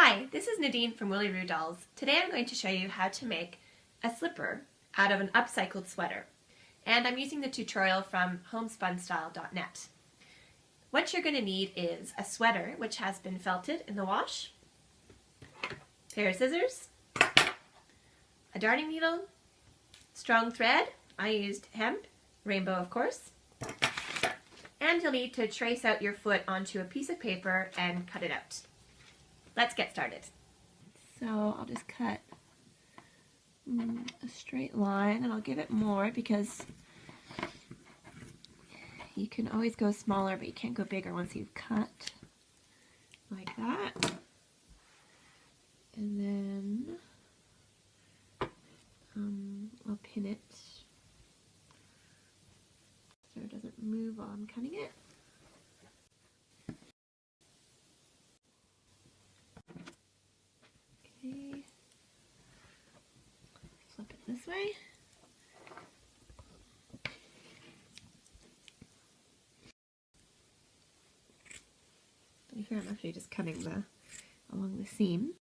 Hi, this is Nadine from Willy Roo Dolls. Today I'm going to show you how to make a slipper out of an upcycled sweater. And I'm using the tutorial from homespunstyle.net. What you're going to need is a sweater which has been felted in the wash, a pair of scissors, a darning needle, strong thread, I used hemp, rainbow of course, and you'll need to trace out your foot onto a piece of paper and cut it out. Let's get started. So I'll just cut a straight line, and I'll give it more because you can always go smaller, but you can't go bigger once you've cut, like that. And then I'll pin it so it doesn't move while I'm cutting it. Okay, flip it this way. Here I'm actually just cutting along the seam.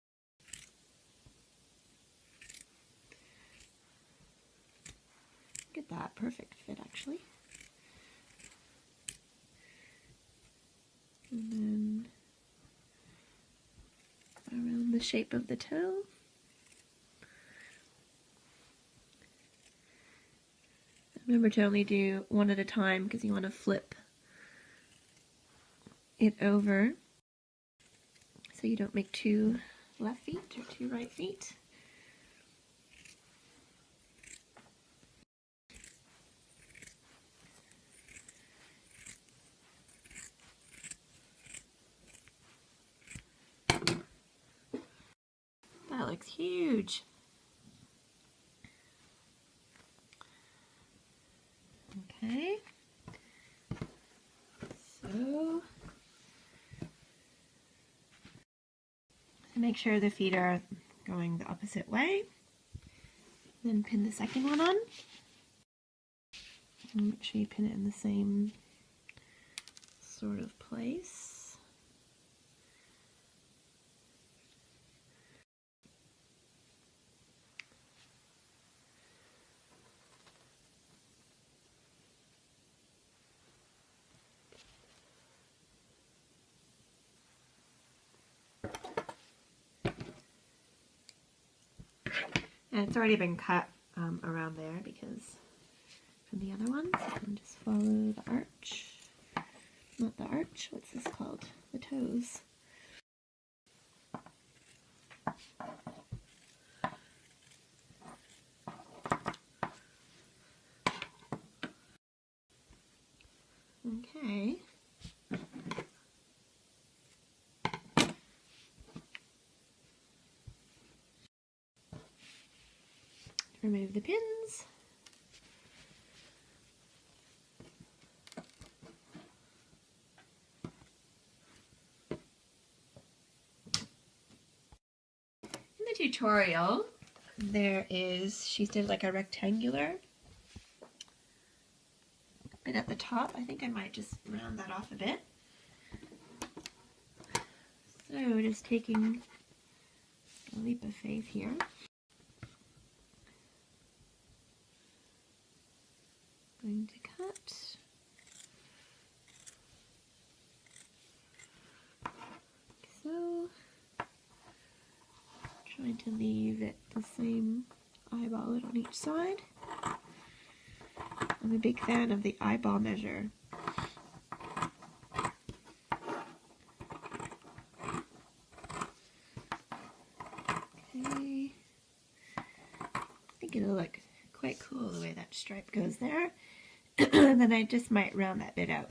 Look at that, perfect fit actually. And then around the shape of the toe. Remember to only do one at a time because you want to flip it over so you don't make two left feet or two right feet. That looks huge. Okay, so make sure the feet are going the opposite way. Then pin the second one on. And make sure you pin it in the same sort of place. And it's already been cut around there because from the other ones. And just follow the arch. Not the arch, what's this called? The toes. Okay. Remove the pins. In the tutorial, she did like a rectangular bit at the top. I think I might just round that off a bit. So just taking a leap of faith here. Going to cut. So, trying to leave it the same, eyeball it on each side. I'm a big fan of the eyeball measure. Okay, I think it'll look quite cool the way that stripe goes there. And then I just might round that bit out.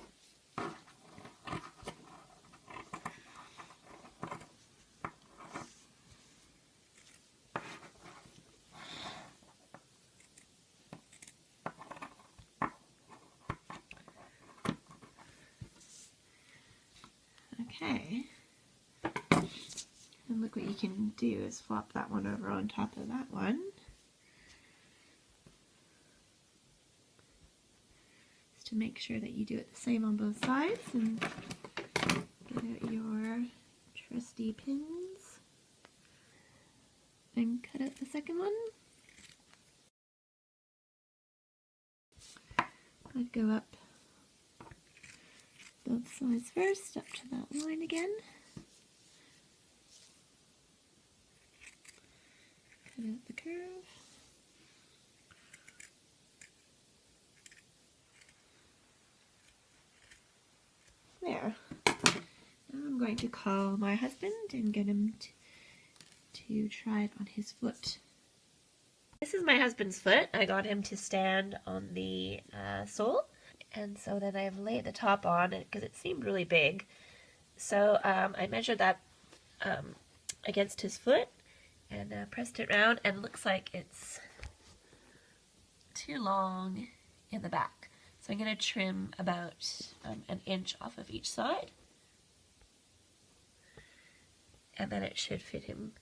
Okay, and look what you can do is flop that one over on top of that one. Just to make sure that you do it the same on both sides, and get out your trusty pins. and cut out the second one. I'd go up both sides first, up to that line again. Cut out the curve. There. Now I'm going to call my husband and get him to try it on his foot. This is my husband's foot. I got him to stand on the sole, and so then I've laid the top on it because it seemed really big. So I measured that against his foot and pressed it around, and it looks like it's too long in the back. So I'm going to trim about an inch off of each side, and then it should fit him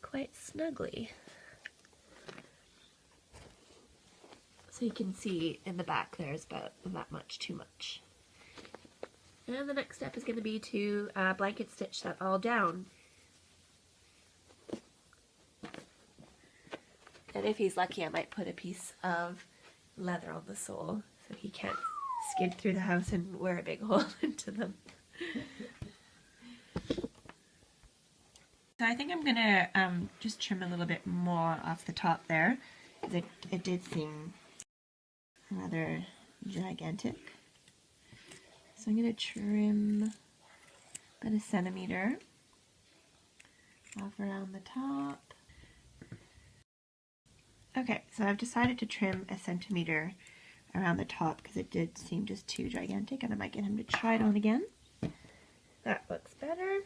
quite snugly. So you can see in the back there's about that much too much. And the next step is going to be to blanket stitch that all down. And if he's lucky, I might put a piece of leather on the sole so he can't skid through the house and wear a big hole into them. So I think I'm going to just trim a little bit more off the top there, because it did seem rather gigantic. So I'm going to trim about 1 centimeter off around the top. Okay, so I've decided to trim 1 centimeter around the top because it did seem just too gigantic, and I might get him to try it on again. That looks better.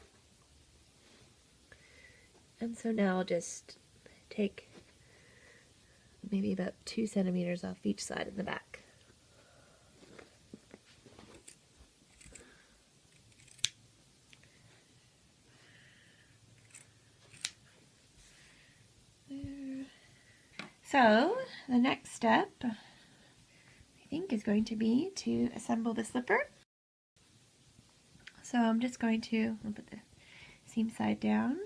And so now I'll just take maybe about 2 centimeters off each side of the back. There. So the next step, I think, is going to be to assemble the slipper. So I'm just going to put the seam side down,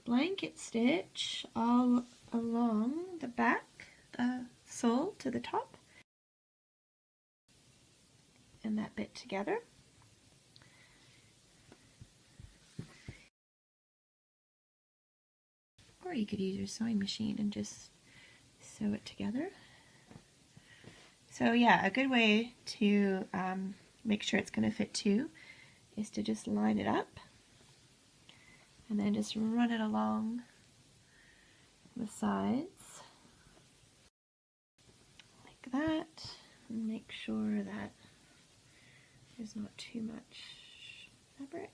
blanket stitch all along the back, the sole to the top, and that bit together. Or you could use your sewing machine and just sew it together. So yeah, a good way to make sure it's going to fit too is to just line it up and then just run it along the sides like that, and make sure that there's not too much fabric.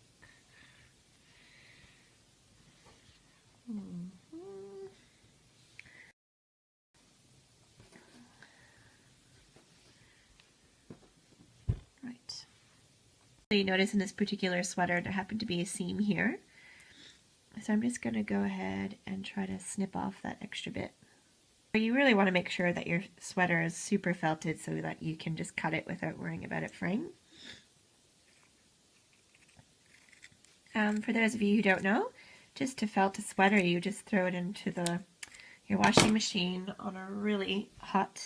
Right. So you notice in this particular sweater there happened to be a seam here. So I'm just going to go ahead and try to snip off that extra bit. You really want to make sure that your sweater is super felted so that you can just cut it without worrying about it fraying. For those of you who don't know, just to felt a sweater, you just throw it into your washing machine on a really hot,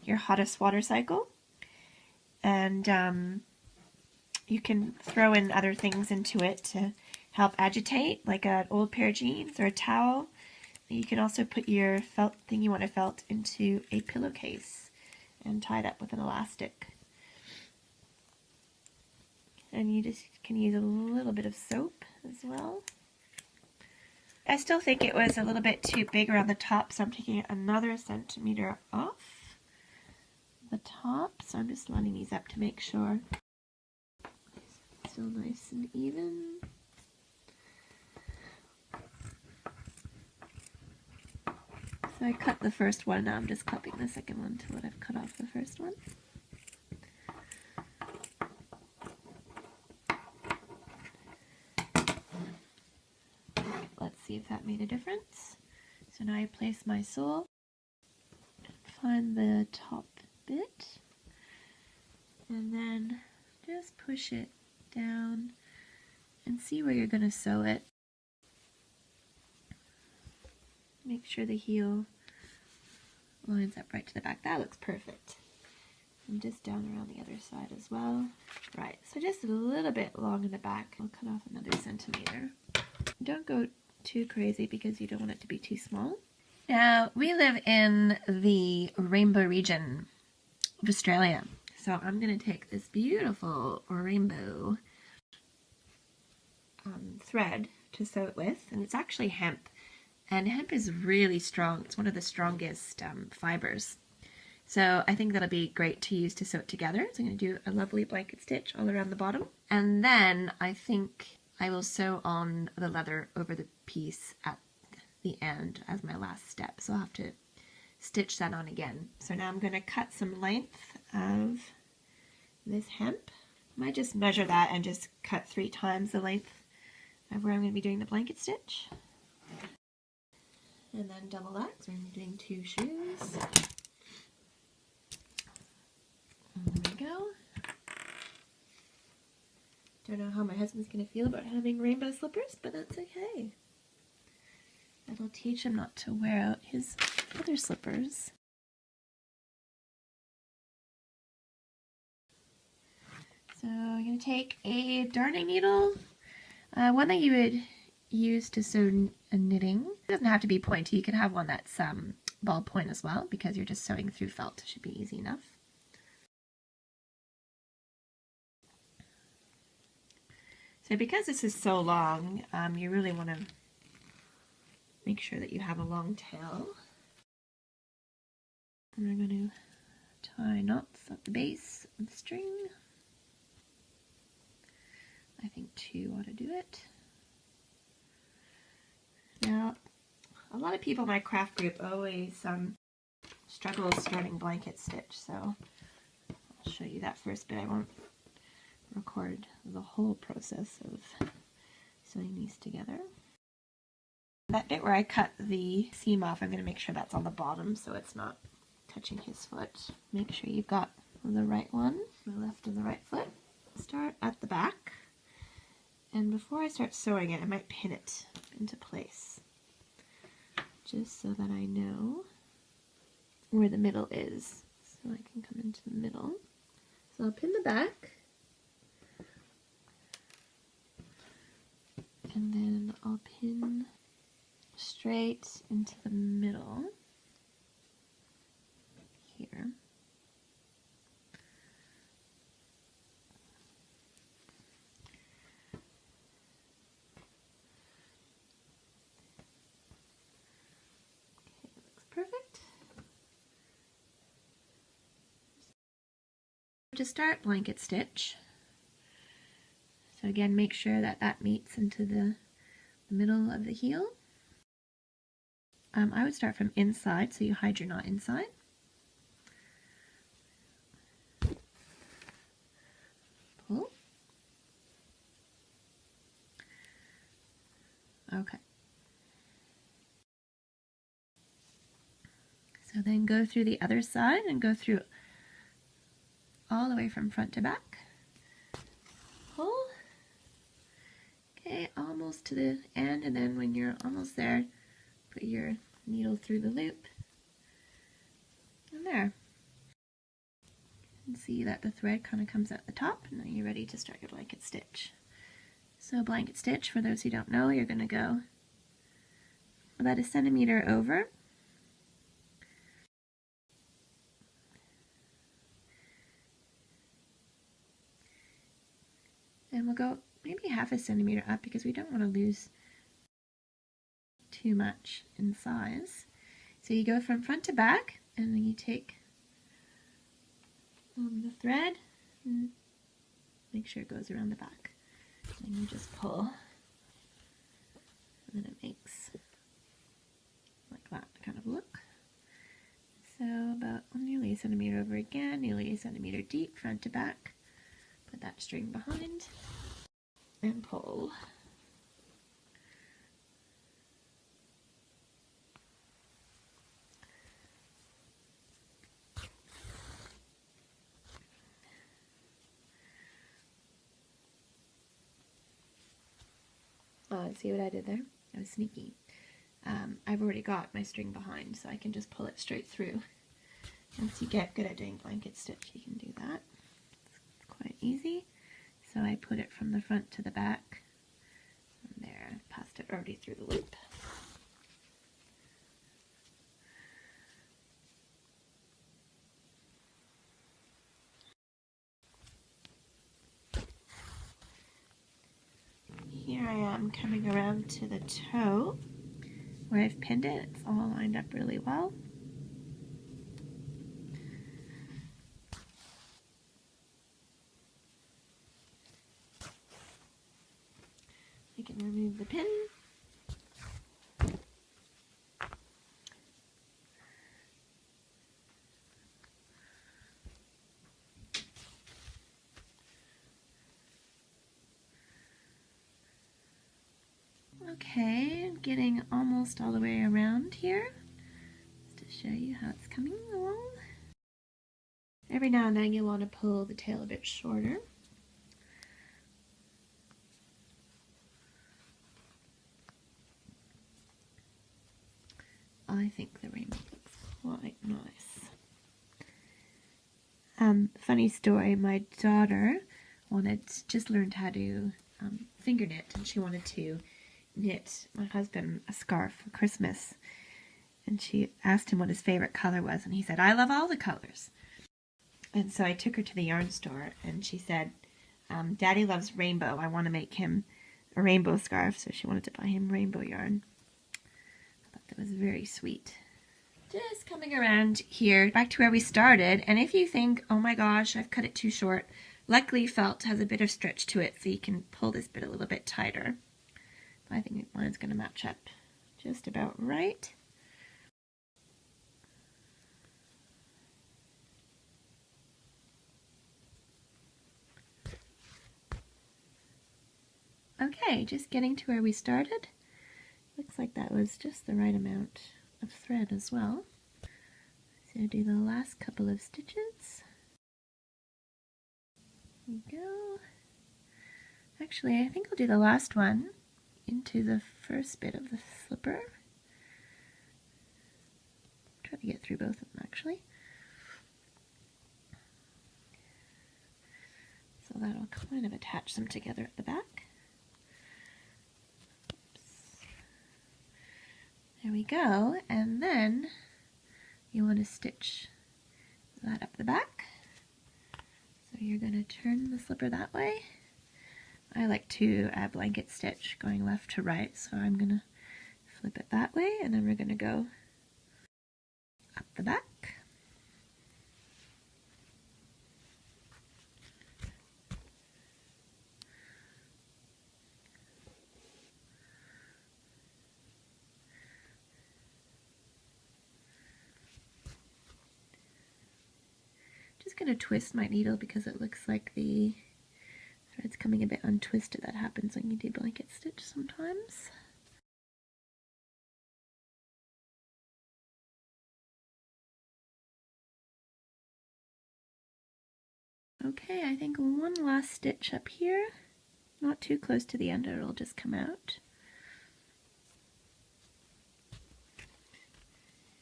your hottest water cycle. And you can throw in other things into it to help agitate, like an old pair of jeans or a towel. You can also put your felt thing you want to felt into a pillowcase and tie it up with an elastic. And you just can use a little bit of soap as well. I still think it was a little bit too big around the top, so I'm taking another centimeter off the top. So I'm just lining these up to make sure it's still nice and even. So I cut the first one, now I'm just copying the second one to what I've cut off the first one. Let's see if that made a difference. So now I place my sole, find the top bit, and then just push it down and see where you're going to sew it. sure the heel lines up right to the back. That looks perfect. And just down around the other side as well. Right, so just a little bit long in the back. I'll cut off another centimeter. Don't go too crazy because you don't want it to be too small. Now, we live in the rainbow region of Australia. So I'm going to take this beautiful rainbow thread to sew it with, and it's actually hemp. And hemp is really strong. It's one of the strongest fibers. So I think that'll be great to use to sew it together. So I'm going to do a lovely blanket stitch all around the bottom. And then I think I will sew on the leather over the piece at the end as my last step. So I'll have to stitch that on again. So now I'm going to cut some length of this hemp. I might just measure that and just cut 3 times the length of where I'm going to be doing the blanket stitch. And then double that, so we're going to be doing 2 shoes. There we go. Don't know how my husband's going to feel about having rainbow slippers, but that's okay. That'll teach him not to wear out his other slippers. So I'm going to take a darning needle, one that you would use to sew knitting. It doesn't have to be pointy. You can have one that's ball point as well, because you're just sewing through felt. It should be easy enough. So because this is so long, you really want to make sure that you have a long tail. And we're going to tie knots at the base of the string. I think 2 ought to do it. Now, a lot of people in my craft group always struggle starting blanket stitch, so I'll show you that first bit. I won't record the whole process of sewing these together. That bit where I cut the seam off, I'm going to make sure that's on the bottom so it's not touching his foot. Make sure you've got the right one, the left and the right foot. Start at the back, and before I start sewing it, I might pin it into place, just so that I know where the middle is, so I can come into the middle. So I'll pin the back, and then I'll pin straight into the middle here. Okay, looks perfect. To start blanket stitch, so again, make sure that that meets into the middle of the heel. I would start from inside, so you hide your knot inside. Pull. Okay. So then go through the other side and go through all the way from front to back. Pull. Okay, almost to the end, and then when you're almost there, put your needle through the loop. And there. And see that the thread kind of comes out the top, and now you're ready to start your blanket stitch. So blanket stitch, for those who don't know, you're going to go about 1 centimeter over. And we'll go maybe 1/2 centimeter up because we don't want to lose too much in size. So you go from front to back, and then you take the thread and make sure it goes around the back. And you just pull, and then it makes like that kind of look. So about nearly 1 centimeter over again, nearly 1 centimeter deep, front to back. Put that string behind and pull. Oh, see what I did there? I was sneaky. I've already got my string behind, so I can just pull it straight through. Once you get good at doing blanket stitch, you can do that. It's quite easy. So I put it from the front to the back. And there, I've passed it already through the loop. Here I am coming around to the toe where I've pinned it. It's all lined up really well. I can remove the pin. Okay, getting almost all the way around here, just to show you how it's coming along. Every now and then you'll want to pull the tail a bit shorter. I think the rainbow looks quite nice. Funny story, my daughter just learned how to finger knit, and she wanted to knit my husband a scarf for Christmas. And she asked him what his favorite color was, and he said, "I love all the colors." And so I took her to the yarn store, and she said, "Daddy loves rainbow. I want to make him a rainbow scarf." So she wanted to buy him rainbow yarn. I thought that was very sweet. Just coming around here, back to where we started, and if you think, oh my gosh, I've cut it too short, luckily felt has a bit of stretch to it, so you can pull this bit a little bit tighter. I think mine's going to match up just about right. Okay, just getting to where we started. Looks like that was just the right amount of thread as well. So do the last couple of stitches. There we go. Actually, I think I'll do the last one into the first bit of the slipper. Try to get through both of them actually. So that'll kind of attach them together at the back. Oops. There we go, and then you want to stitch that up the back. So you're going to turn the slipper that way. I like to blanket stitch going left to right, so I'm going to flip it that way, and then we're going to go up the back. Just going to twist my needle because it looks like the thread's coming a bit untwisted. That happens when you do blanket stitch sometimes. Okay, I think one last stitch up here, not too close to the end or it'll just come out.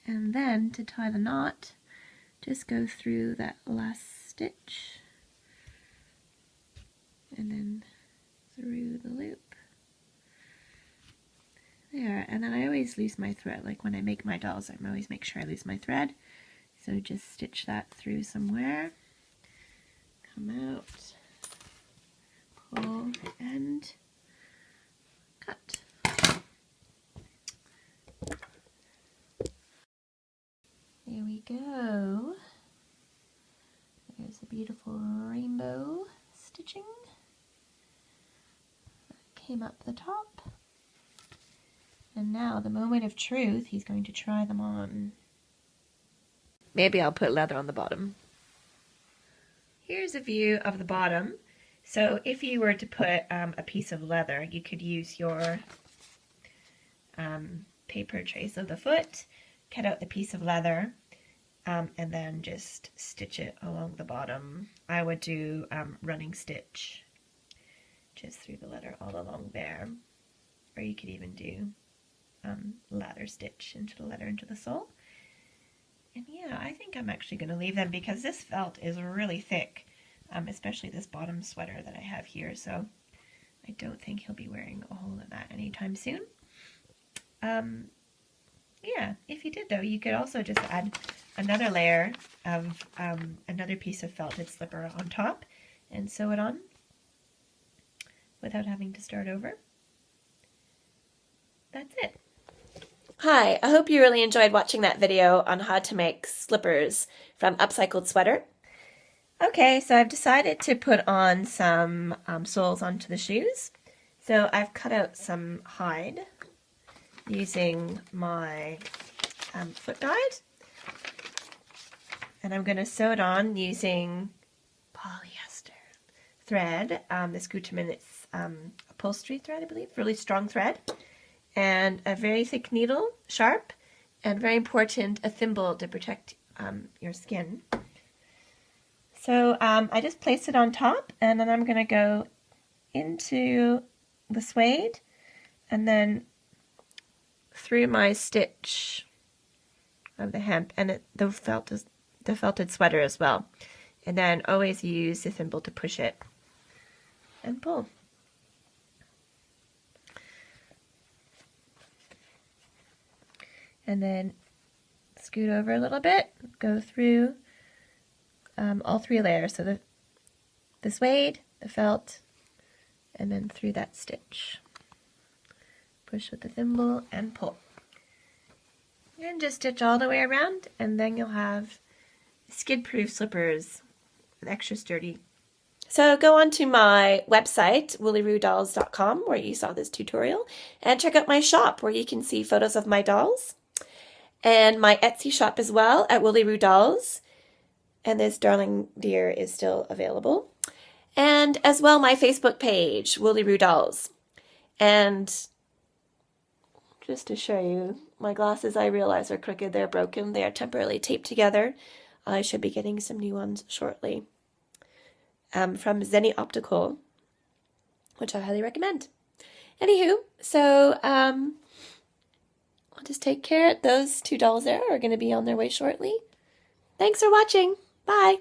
And then to tie the knot, just go through that last stitch and then through the loop. There, and then I always lose my thread, like when I make my dolls, I always make sure I lose my thread. So just stitch that through somewhere, come out, pull, and cut. There we go. There's a beautiful rainbow stitching that came up the top. And now the moment of truth, he's going to try them on. Maybe I'll put leather on the bottom. Here's a view of the bottom. So if you were to put a piece of leather, you could use your paper trace of the foot, cut out the piece of leather, and then just stitch it along the bottom. I would do running stitch just through the leather all along there, or you could even do ladder stitch into the leather into the sole. And yeah, I think I'm actually going to leave them because this felt is really thick, especially this bottom sweater that I have here, so I don't think he'll be wearing a whole lot of that anytime soon. Yeah, if you did though, you could also just add another layer of another piece of felted slipper on top and sew it on without having to start over. That's it. Hi, I hope you really enjoyed watching that video on how to make slippers from upcycled sweater. Okay, so I've decided to put on some soles onto the shoes. So I've cut out some hide using my foot guide, and I'm going to sew it on using polyester thread. This Gutermann, it's upholstery thread, I believe, really strong thread, and a very thick needle, sharp, and very important, a thimble to protect your skin. So I just place it on top, and then I'm going to go into the suede and then through my stitch of the hemp and the felted sweater as well. And then always use the thimble to push it and pull. And then scoot over a little bit, go through all three layers. So the suede, the felt, and then through that stitch. Push with the thimble and pull. And just stitch all the way around, and then you'll have skid-proof slippers, extra sturdy. So go on to my website, woollyroodolls.com, where you saw this tutorial, and check out my shop where you can see photos of my dolls, and my Etsy shop as well at Woolly Roo Dolls, and this darling deer is still available, and as well my Facebook page, Woolly Roo Dolls. And just to show you, my glasses I realize are crooked, they're broken, they are temporarily taped together. I should be getting some new ones shortly. From Zenny Optical, which I highly recommend. Anywho, so I'll just take care. Those two dolls there are going to be on their way shortly. Thanks for watching. Bye.